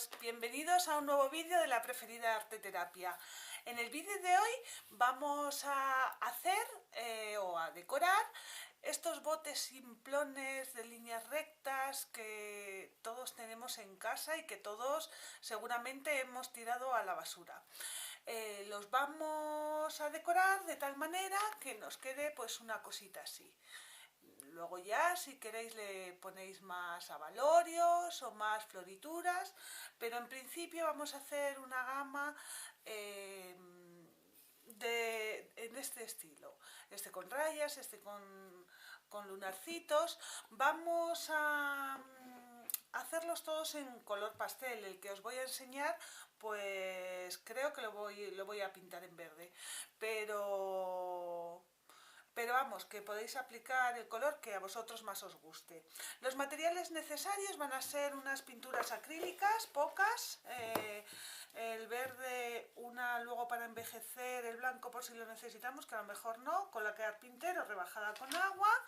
chicos, bienvenidos a un nuevo vídeo de la preferida arte terapia. En el vídeo de hoy vamos a hacer o a decorar estos botes simplones de líneas rectas que todos tenemos en casa y que todos seguramente hemos tirado a la basura. Los vamos a decorar de tal manera que nos quede pues una cosita así. Luego ya, si queréis, le ponéis más abalorios o más florituras, pero en principio vamos a hacer una gama en este estilo. Este con rayas, este con lunarcitos. Vamos a hacerlos todos en color pastel. El que os voy a enseñar, pues creo que lo voy a pintar en verde, pero vamos, que podéis aplicar el color que a vosotros más os guste. Los materiales necesarios van a ser unas pinturas acrílicas, pocas, el verde, una luego para envejecer, el blanco por si lo necesitamos, que a lo mejor no, con la carpintero rebajada con agua.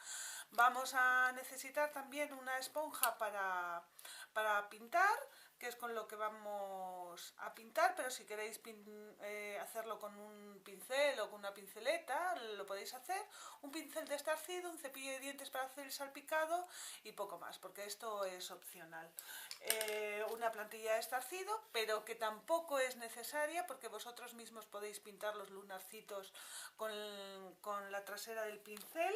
Vamos a necesitar también una esponja para pintar, que es con lo que vamos a pintar, pero si queréis hacerlo con un pincel o con una pinceleta, lo podéis hacer. Un pincel de estarcido, un cepillo de dientes para hacer el salpicado y poco más, porque esto es opcional. Una plantilla de estarcido, pero que tampoco es necesaria porque vosotros mismos podéis pintar los lunarcitos con la trasera del pincel.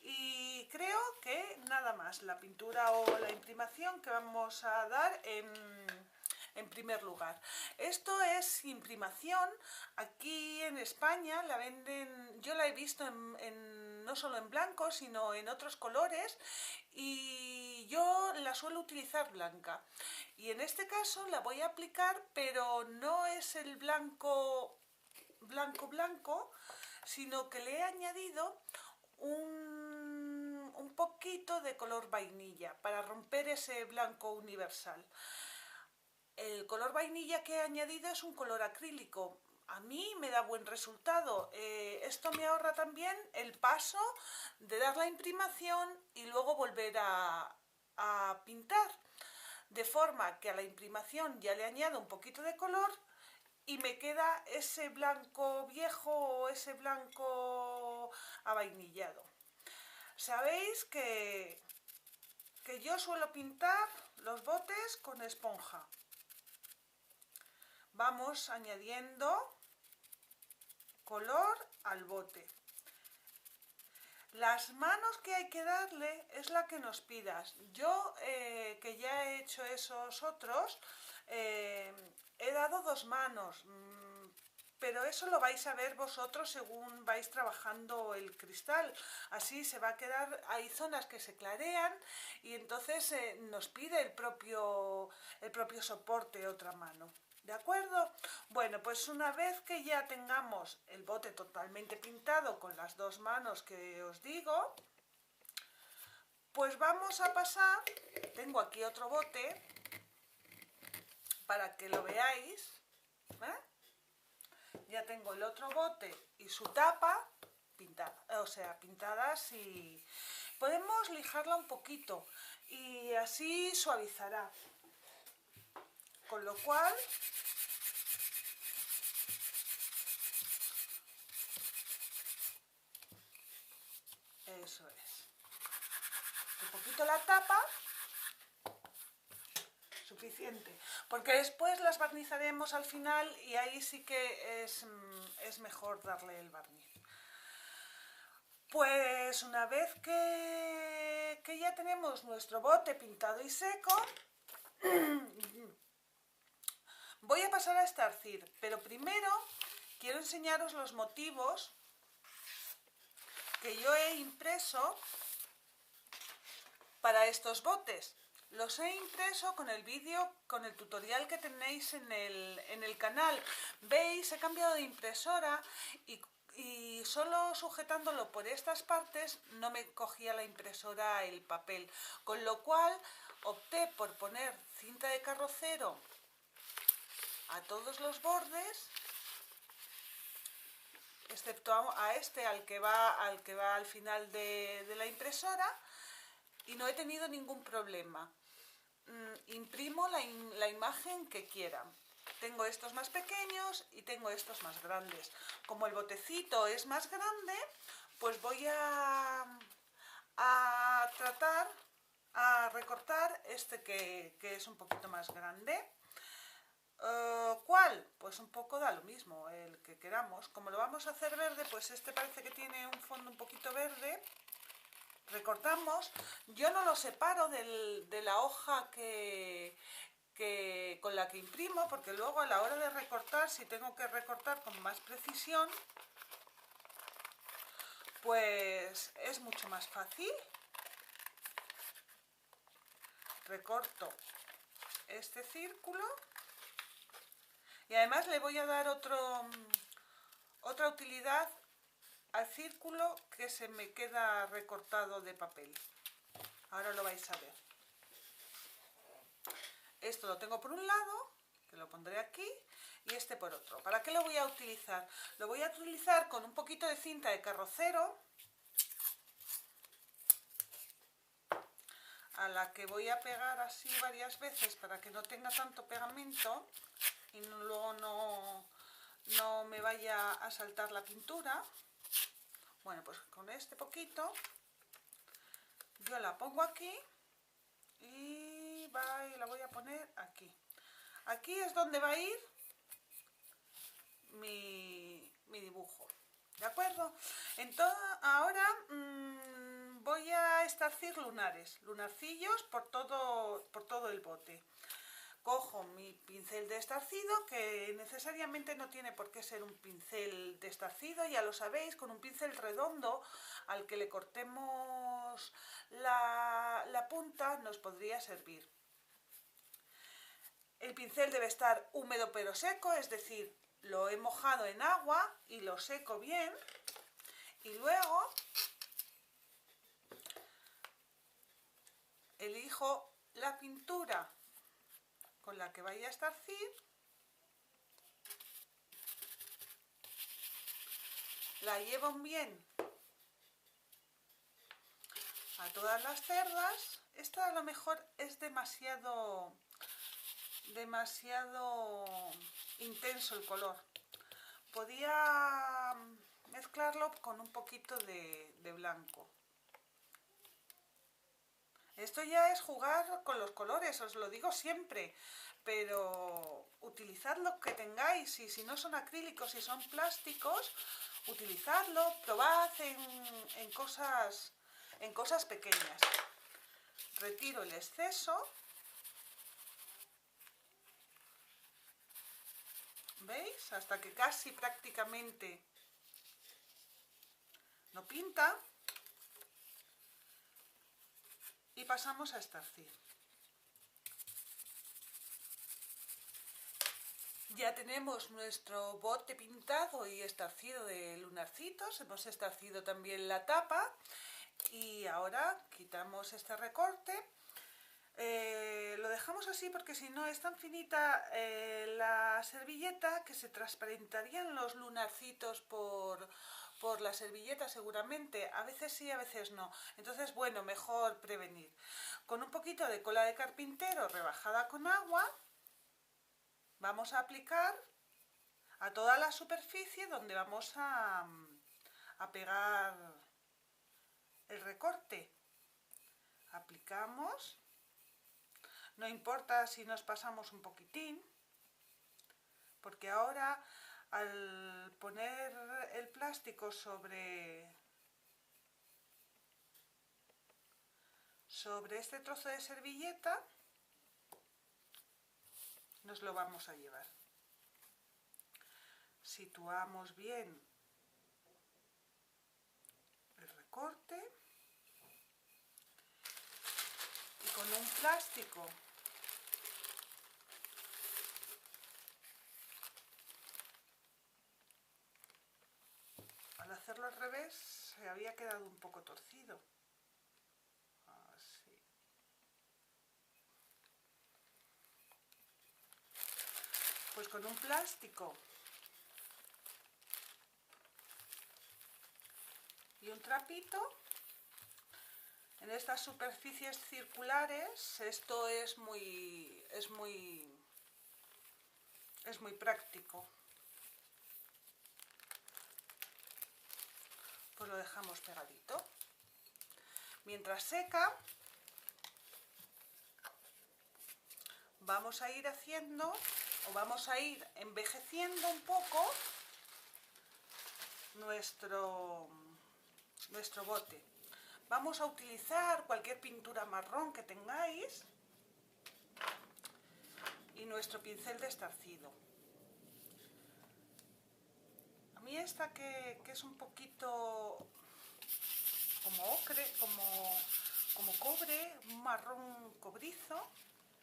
Y creo que nada más, la pintura o la imprimación que vamos a dar en primer lugar. Esto es imprimación. Aquí en España la venden, yo la he visto no solo en blanco, sino en otros colores, y yo la suelo utilizar blanca. Y en este caso la voy a aplicar, pero no es el blanco blanco, sino que le he añadido un poquito de color vainilla para romper ese blanco universal. El color vainilla que he añadido es un color acrílico. A mí me da buen resultado. Esto me ahorra también el paso de dar la imprimación y luego volver a pintar. De forma que a la imprimación ya le añado un poquito de color y me queda ese blanco viejo o ese blanco avainillado. Sabéis que yo suelo pintar los botes con esponja. Vamos añadiendo color al bote. Las manos que hay que darle es la que nos pidas. Yo, que ya he hecho esos otros, he dado 2 manos, pero eso lo vais a ver vosotros según vais trabajando el cristal. Así se va a quedar, hay zonas que se clarean y entonces nos pide el propio soporte otra mano. ¿De acuerdo? Bueno, pues una vez que ya tengamos el bote totalmente pintado con las 2 manos que os digo, pues vamos a pasar, tengo aquí otro bote para que lo veáis, ya tengo el otro bote y su tapa pintada, o sea, pintadas, y podemos lijarla un poquito y así suavizará, con lo cual eso es. Un poquito la tapa, suficiente, porque después las barnizaremos al final y ahí sí que es mejor darle el barniz. Pues una vez que ya tenemos nuestro bote pintado y seco, voy a pasar a estarcir, pero primero quiero enseñaros los motivos que yo he impreso para estos botes. Los he impreso con el vídeo, con el tutorial que tenéis en el canal. Veis, he cambiado de impresora y solo sujetándolo por estas partes no me cogía la impresora el papel, con lo cual opté por poner cinta de carrocero a todos los bordes, excepto a este al que va al final de la impresora, y no he tenido ningún problema. imprimo la imagen que quiera. Tengo estos más pequeños y tengo estos más grandes. Como el botecito es más grande, pues voy a tratar a recortar este que es un poquito más grande. ¿Cuál? Pues un poco da lo mismo, el que queramos. Como lo vamos a hacer verde, pues este parece que tiene un fondo un poquito verde. Recortamos. Yo no lo separo de la hoja con la que imprimo, porque luego a la hora de recortar, si tengo que recortar con más precisión, pues es mucho más fácil. Recorto este círculo y además le voy a dar otra utilidad al círculo que se me queda recortado de papel. Ahora lo vais a ver. Esto lo tengo por un lado, que lo pondré aquí, y este por otro. ¿Para qué lo voy a utilizar? Lo voy a utilizar con un poquito de cinta de carrocero, a la que voy a pegar así varias veces para que no tenga tanto pegamento y luego no me vaya a saltar la pintura. Bueno, pues con este poquito yo la pongo aquí y la voy a poner aquí. Aquí es donde va a ir mi dibujo, ¿de acuerdo? Entonces, ahora voy a estarcir lunarcillos por todo el bote. Cojo mi pincel de estarcido, que necesariamente no tiene por qué ser un pincel de estarcido, ya lo sabéis, con un pincel redondo al que le cortemos la punta nos podría servir. El pincel debe estar húmedo pero seco, es decir, lo he mojado en agua y lo seco bien, y luego elijo la pintura con la que vaya a estarcir, la llevo bien a todas las cerdas. Esta a lo mejor es demasiado intenso el color. Podía mezclarlo con un poquito de blanco. Esto ya es jugar con los colores, os lo digo siempre, pero utilizad lo que tengáis, y si no son acrílicos, si son plásticos, utilizadlo, probad en cosas pequeñas. Retiro el exceso. ¿Veis? Hasta que casi prácticamente no pinta. Y pasamos a estarcir. Ya tenemos nuestro bote pintado y estarcido de lunarcitos. Hemos estarcido también la tapa. Y ahora quitamos este recorte. Lo dejamos así porque si no es tan finita la servilleta que se transparentarían los lunarcitos por la servilleta seguramente. A veces sí, a veces no. Entonces, bueno, mejor prevenir. Con un poquito de cola de carpintero rebajada con agua, vamos a aplicar a toda la superficie donde vamos a pegar el recorte. Aplicamos. No importa si nos pasamos un poquitín, porque ahora al poner el plástico sobre este trozo de servilleta, nos lo vamos a llevar. Situamos bien el recorte y con un plástico al hacerlo al revés se había quedado un poco torcido. Así. Pues con un plástico y un trapito En estas superficies circulares esto es muy práctico. Pues lo dejamos pegadito. Mientras seca, vamos a ir haciendo o vamos a ir envejeciendo un poco nuestro bote. Vamos a utilizar cualquier pintura marrón que tengáis y nuestro pincel de estarcido. A mí esta que es un poquito como ocre, como cobre, un marrón cobrizo,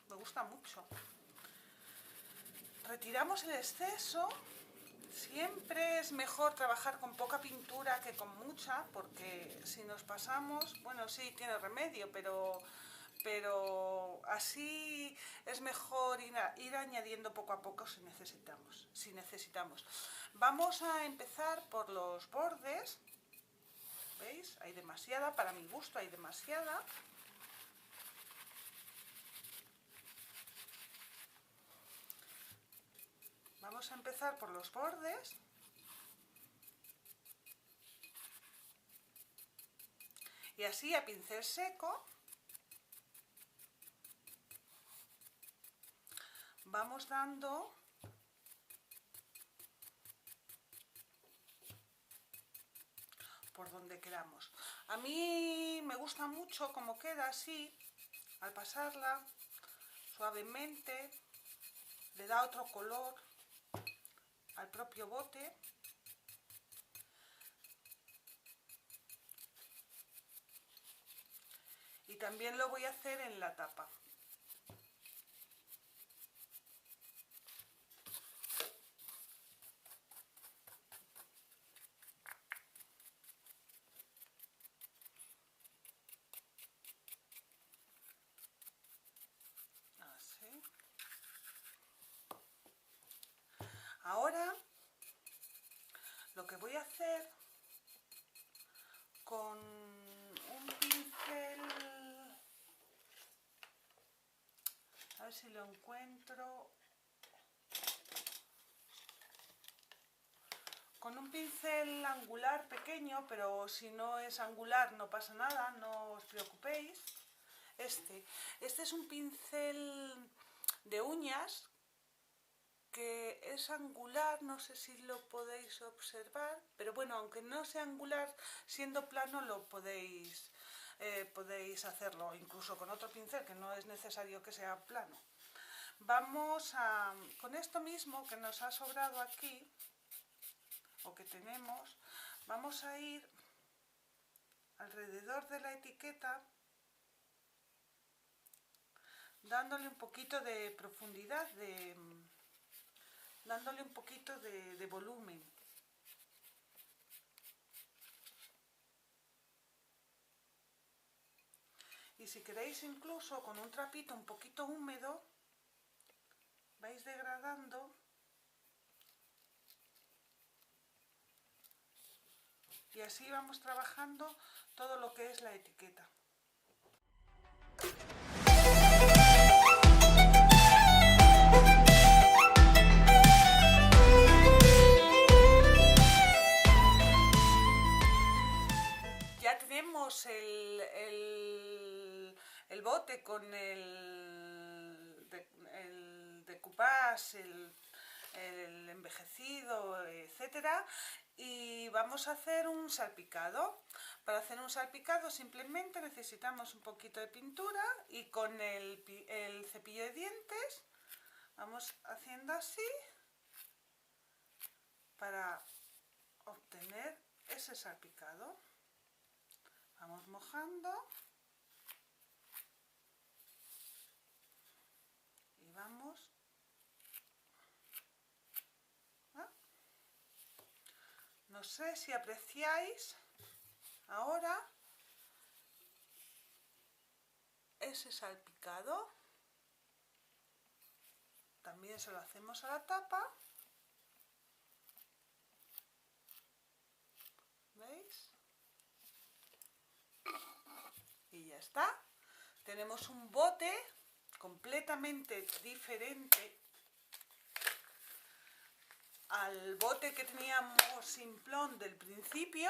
me gusta mucho. Retiramos el exceso. Siempre es mejor trabajar con poca pintura que con mucha, porque si nos pasamos, bueno, sí, tiene remedio, pero así es mejor ir añadiendo poco a poco si necesitamos. Vamos a empezar por los bordes. ¿Veis? Hay demasiada, para mi gusto hay demasiada. Vamos a empezar por los bordes. Y así a pincel seco vamos dando por donde queramos. A mí me gusta mucho cómo queda así, al pasarla suavemente, le da otro color al propio bote. Y también lo voy a hacer en la tapa. Así. Ahora lo que voy a hacer con un pincel, a ver si lo encuentro, con un pincel angular pequeño, pero si no es angular no pasa nada, no os preocupéis. Este es un pincel de uñas que es angular, no sé si lo podéis observar, pero bueno, aunque no sea angular, siendo plano lo podéis hacerlo, incluso con otro pincel, que no es necesario que sea plano. Vamos a, con esto mismo que nos ha sobrado aquí, o que tenemos, vamos a ir alrededor de la etiqueta, dándole un poquito de profundidad, dándole un poquito de volumen. Y si queréis incluso con un trapito un poquito húmedo, vais degradando y así vamos trabajando todo lo que es la etiqueta. Ya tenemos el bote con el decoupage, el envejecido, etcétera, y vamos a hacer un salpicado. Para hacer un salpicado simplemente necesitamos un poquito de pintura y con el cepillo de dientes vamos haciendo así para obtener ese salpicado. Vamos mojando y vamos. No sé si apreciáis ahora ese salpicado. También se lo hacemos a la tapa. ¿Veis? Y ya está. Tenemos un bote completamente diferente al bote que teníamos simplón del principio.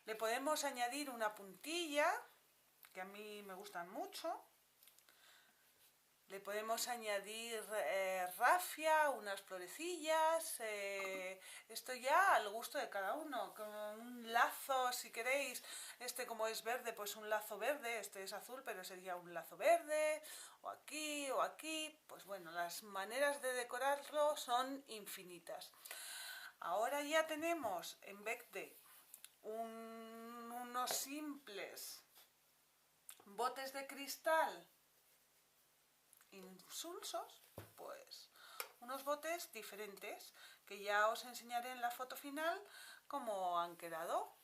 Le podemos añadir una puntilla, que a mí me gustan mucho. Le podemos añadir rafia, unas florecillas, esto ya al gusto de cada uno, con un lazo si queréis, este como es verde pues un lazo verde, este es azul pero sería un lazo verde, o aquí, pues bueno, las maneras de decorarlo son infinitas. Ahora ya tenemos, en vez de unos simples botes de cristal insulsos, pues unos botes diferentes que ya os enseñaré en la foto final cómo han quedado,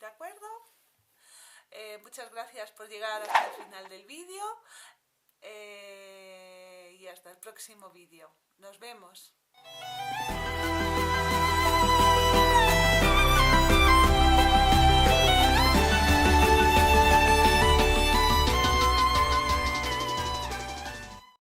¿de acuerdo? Muchas gracias por llegar hasta el final del vídeo y hasta el próximo vídeo. Nos vemos.